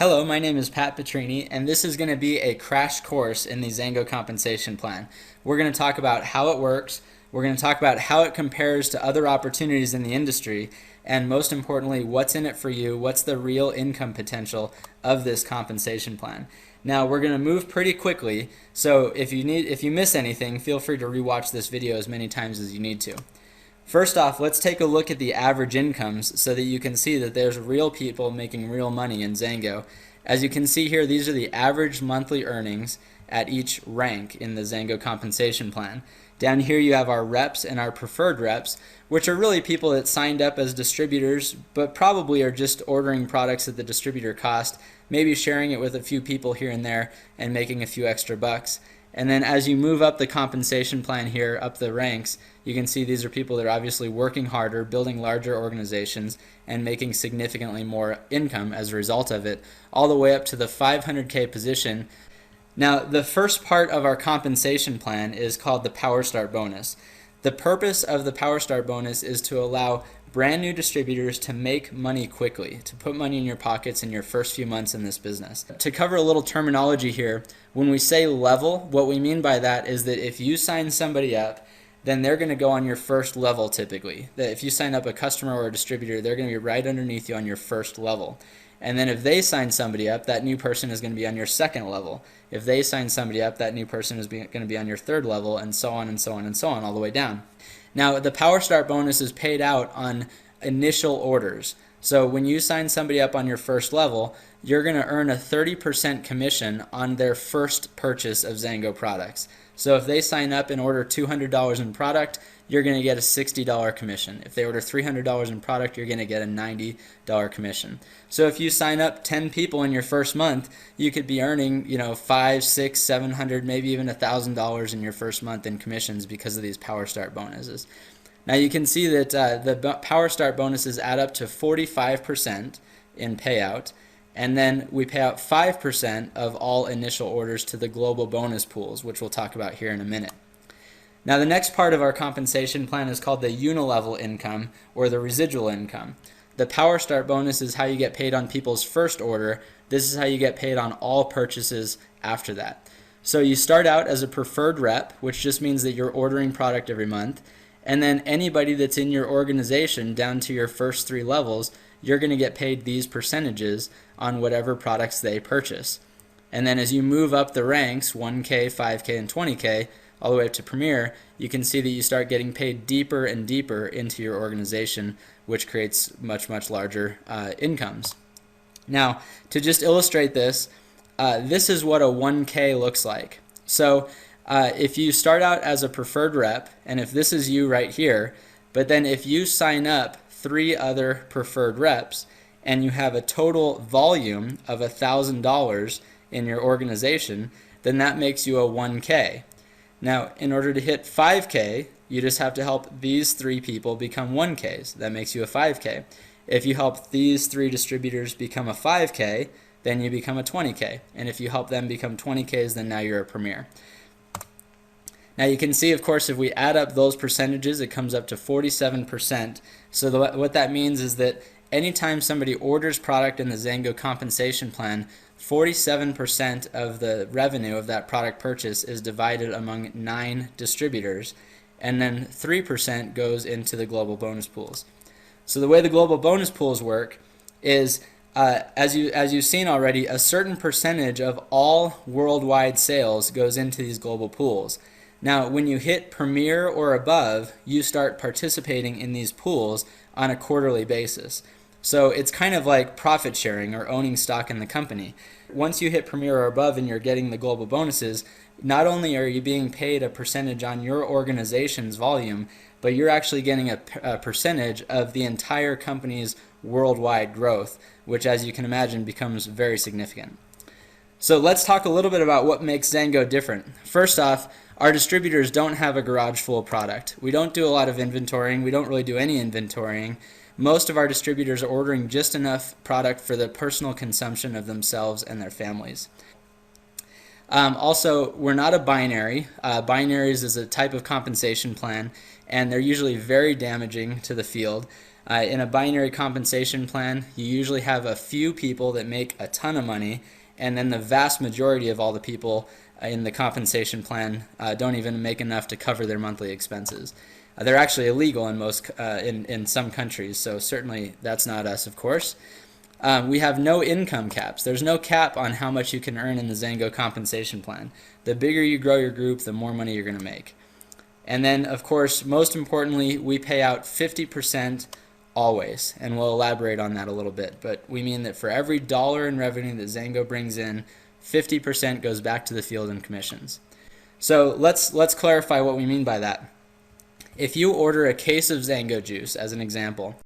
Hello, my name is Pat Petrini, and this is going to be a crash course in the XanGo Compensation Plan. We're going to talk about how it works, we're going to talk about how it compares to other opportunities in the industry, and most importantly, what's in it for you, what's the real income potential of this compensation plan. Now, we're going to move pretty quickly, so if you miss anything, feel free to rewatch this video as many times as you need to. First off, let's take a look at the average incomes so that you can see that there's real people making real money in XanGo. As you can see here, these are the average monthly earnings at each rank in the XanGo Compensation Plan. Down here you have our reps and our preferred reps, which are really people that signed up as distributors but probably are just ordering products at the distributor cost, maybe sharing it with a few people here and there and making a few extra bucks. And then as you move up the compensation plan here, up the ranks, you can see these are people that are obviously working harder, building larger organizations, and making significantly more income as a result of it, all the way up to the 500K position. Now, the first part of our compensation plan is called the Power Start Bonus. The purpose of the Power Start Bonus is to allow brand new distributors to make money quickly, to put money in your pockets in your first few months in this business. To cover a little terminology here, when we say level, what we mean by that is that if you sign somebody up, then they're going to go on your first level typically. That if you sign up a customer or a distributor, they're going to be right underneath you on your first level. And then if they sign somebody up, that new person is going to be on your second level. If they sign somebody up, that new person is going to be on your third level, and so on and so on and so on all the way down. Now, the Power Start Bonus is paid out on initial orders. So when you sign somebody up on your first level, you're going to earn a 30% commission on their first purchase of XanGo products. So if they sign up and order $200 in product, you're going to get a $60 commission. If they order $300 in product, you're going to get a $90 commission. So if you sign up 10 people in your first month, you could be earning, $500, $600, $700, maybe even $1,000 in your first month in commissions because of these Power Start bonuses. Now you can see that the Power Start bonuses add up to 45% in payout, and then we pay out 5% of all initial orders to the global bonus pools, which we'll talk about here in a minute. Now the next part of our compensation plan is called the unilevel income, or the residual income. The Power Start bonus is how you get paid on people's first order. This is how you get paid on all purchases after that. So you start out as a preferred rep, which just means that you're ordering product every month. And then anybody that's in your organization down to your first 3 levels, you're going to get paid these percentages on whatever products they purchase. And then as you move up the ranks, 1K, 5K, and 20K, all the way up to Premier, you can see that you start getting paid deeper and deeper into your organization, which creates much, much larger incomes. Now, to just illustrate this, this is what a 1K looks like. So if you start out as a preferred rep, and if this is you right here, but then if you sign up 3 other preferred reps and you have a total volume of $1,000 in your organization, then that makes you a 1K. Now, in order to hit 5K, you just have to help these 3 people become 1Ks. That makes you a 5K. If you help these 3 distributors become a 5K, then you become a 20K. And if you help them become 20Ks, then now you're a Premier. Now you can see, of course, if we add up those percentages, it comes up to 47%. So what that means is that anytime somebody orders product in the XanGo Compensation Plan, 47% of the revenue of that product purchase is divided among 9 distributors, and then 3% goes into the global bonus pools. So the way the global bonus pools work is, as you've seen already, a certain percentage of all worldwide sales goes into these global pools. Now, when you hit Premier or above, you start participating in these pools on a quarterly basis. So it's kind of like profit sharing or owning stock in the company. Once you hit Premier or above and you're getting the global bonuses, not only are you being paid a percentage on your organization's volume, but you're actually getting a percentage of the entire company's worldwide growth, which, as you can imagine, becomes very significant. So let's talk a little bit about what makes XanGo different. First off, our distributors don't have a garage full of product. We don't do a lot of inventorying. We don't really do any inventorying. Most of our distributors are ordering just enough product for the personal consumption of themselves and their families. Also, we're not a binary. Binaries is a type of compensation plan, and they're usually very damaging to the field. In a binary compensation plan, you usually have a few people that make a ton of money, and then the vast majority of all the people in the compensation plan don't even make enough to cover their monthly expenses. They're actually illegal in some countries, so certainly that's not us, of course. We have no income caps. There's no cap on how much you can earn in the XanGo compensation plan. The bigger you grow your group, the more money you're going to make. And then, of course, most importantly, we pay out 50% always, and we'll elaborate on that a little bit. But we mean that for every dollar in revenue that XanGo brings in, 50% goes back to the field in commissions. So let's clarify what we mean by that. If you order a case of XanGo juice, as an example,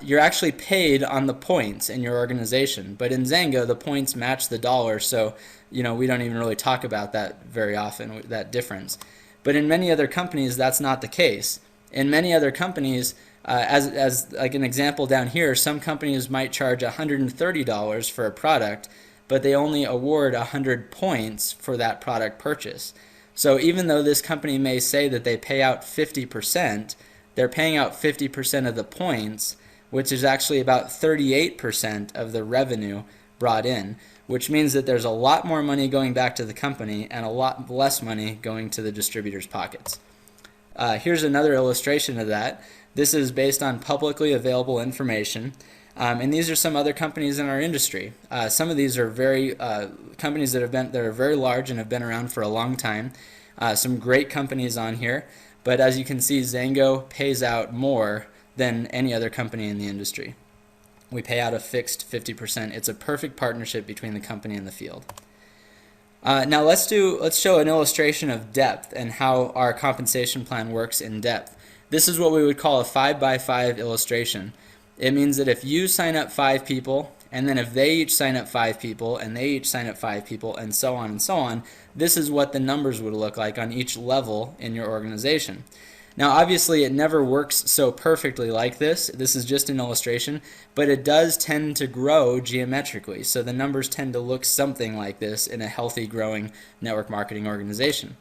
you're actually paid on the points in your organization. But in XanGo, the points match the dollar, so we don't even really talk about that very often, that difference. But in many other companies, that's not the case. In many other companies, as like an example down here, some companies might charge $130 for a product, but they only award 100 points for that product purchase. So even though this company may say that they pay out 50%, they're paying out 50% of the points, which is actually about 38% of the revenue brought in, which means that there's a lot more money going back to the company and a lot less money going to the distributors' pockets. Here's another illustration of that. This is based on publicly available information, and these are some other companies in our industry. Some of these are companies that are very large and have been around for a long time. Some great companies on here, but as you can see, XanGo pays out more than any other company in the industry. We pay out a fixed 50%. It's a perfect partnership between the company and the field. Now let's show an illustration of depth and how our compensation plan works in depth. This is what we would call a 5x5 illustration. It means that if you sign up 5 people, and then if they each sign up 5 people, and they each sign up 5 people, and so on, this is what the numbers would look like on each level in your organization. Now obviously it never works so perfectly like this. This is just an illustration, but it does tend to grow geometrically. So the numbers tend to look something like this in a healthy growing network marketing organization.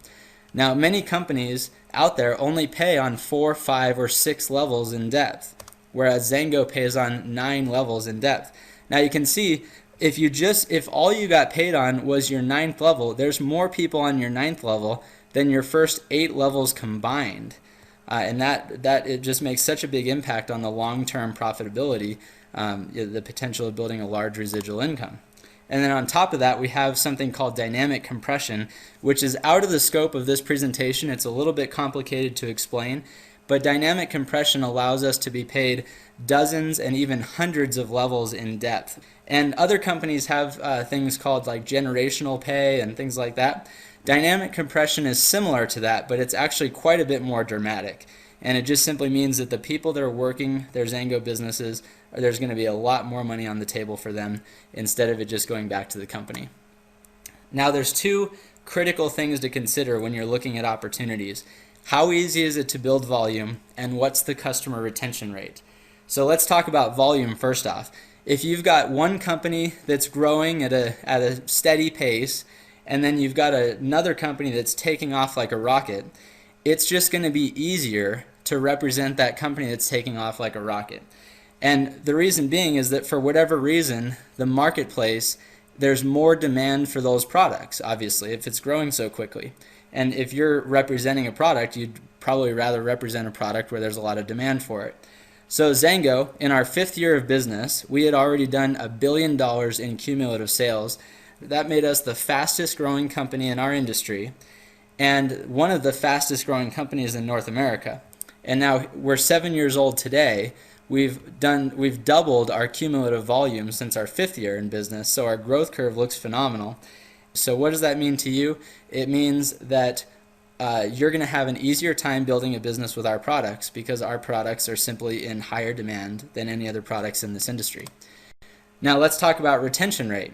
Now many companies out there only pay on 4, 5, or 6 levels in depth, whereas XanGo pays on 9 levels in depth. Now you can see if all you got paid on was your 9th level, there's more people on your 9th level than your first 8 levels combined. And that it just makes such a big impact on the long-term profitability, the potential of building a large residual income. And then on top of that, we have something called dynamic compression, which is out of the scope of this presentation. It's a little bit complicated to explain, but dynamic compression allows us to be paid dozens and even hundreds of levels in depth. And other companies have things called like generational pay and things like that. Dynamic compression is similar to that, but it's actually quite a bit more dramatic. And it just simply means that the people that are working their XanGo businesses, there's going to be a lot more money on the table for them instead of it just going back to the company. Now there's 2 critical things to consider when you're looking at opportunities. How easy is it to build volume, and what's the customer retention rate? So let's talk about volume first off. If you've got one company that's growing at a steady pace, and then you've got another company that's taking off like a rocket, it's just going to be easier to represent that company that's taking off like a rocket. And the reason being is that for whatever reason, the marketplace, there's more demand for those products, obviously, if it's growing so quickly. And if you're representing a product, you'd probably rather represent a product where there's a lot of demand for it. So XanGo, in our 5th year of business, we had already done $1 billion in cumulative sales. That made us the fastest growing company in our industry and one of the fastest growing companies in North America. And now we're 7 years old today. We've doubled our cumulative volume since our 5th year in business, so our growth curve looks phenomenal. So what does that mean to you? It means that you're going to have an easier time building a business with our products because our products are simply in higher demand than any other products in this industry. Now let's talk about retention rate.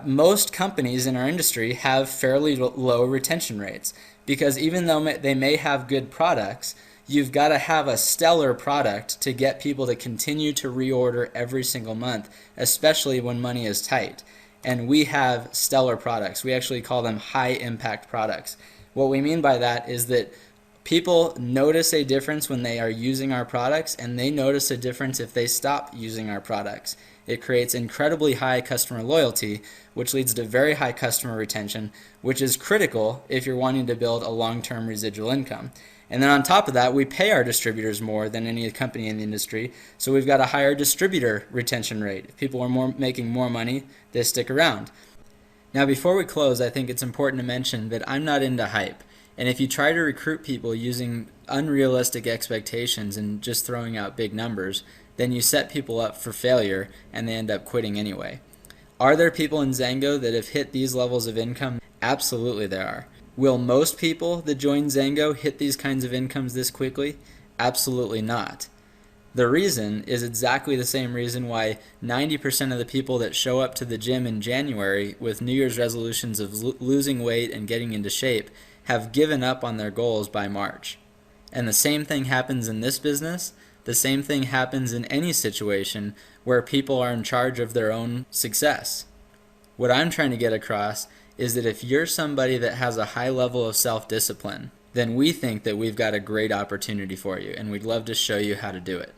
Most companies in our industry have fairly low retention rates because even though they may have good products, you've got to have a stellar product to get people to continue to reorder every single month, especially when money is tight. And we have stellar products. We actually call them high impact products. What we mean by that is that People notice a difference when they are using our products, and they notice a difference if they stop using our products. It creates incredibly high customer loyalty, which leads to very high customer retention, which is critical if you're wanting to build a long-term residual income. And then on top of that, we pay our distributors more than any company in the industry, so we've got a higher distributor retention rate. If people are making more money, they stick around. Now, before we close, I think it's important to mention that I'm not into hype. And if you try to recruit people using unrealistic expectations and just throwing out big numbers, then you set people up for failure and they end up quitting anyway. Are there people in XanGo that have hit these levels of income? Absolutely there are. Will most people that join XanGo hit these kinds of incomes this quickly? Absolutely not. The reason is exactly the same reason why 90% of the people that show up to the gym in January with New Year's resolutions of losing weight and getting into shape have given up on their goals by March. And the same thing happens in this business. The same thing happens in any situation where people are in charge of their own success. What I'm trying to get across is that if you're somebody that has a high level of self-discipline, then we think that we've got a great opportunity for you, and we'd love to show you how to do it.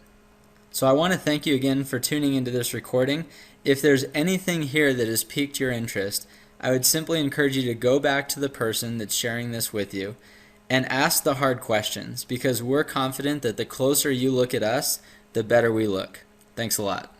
So I want to thank you again for tuning into this recording. If there's anything here that has piqued your interest, I would simply encourage you to go back to the person that's sharing this with you and ask the hard questions, because we're confident that the closer you look at us, the better we look. Thanks a lot.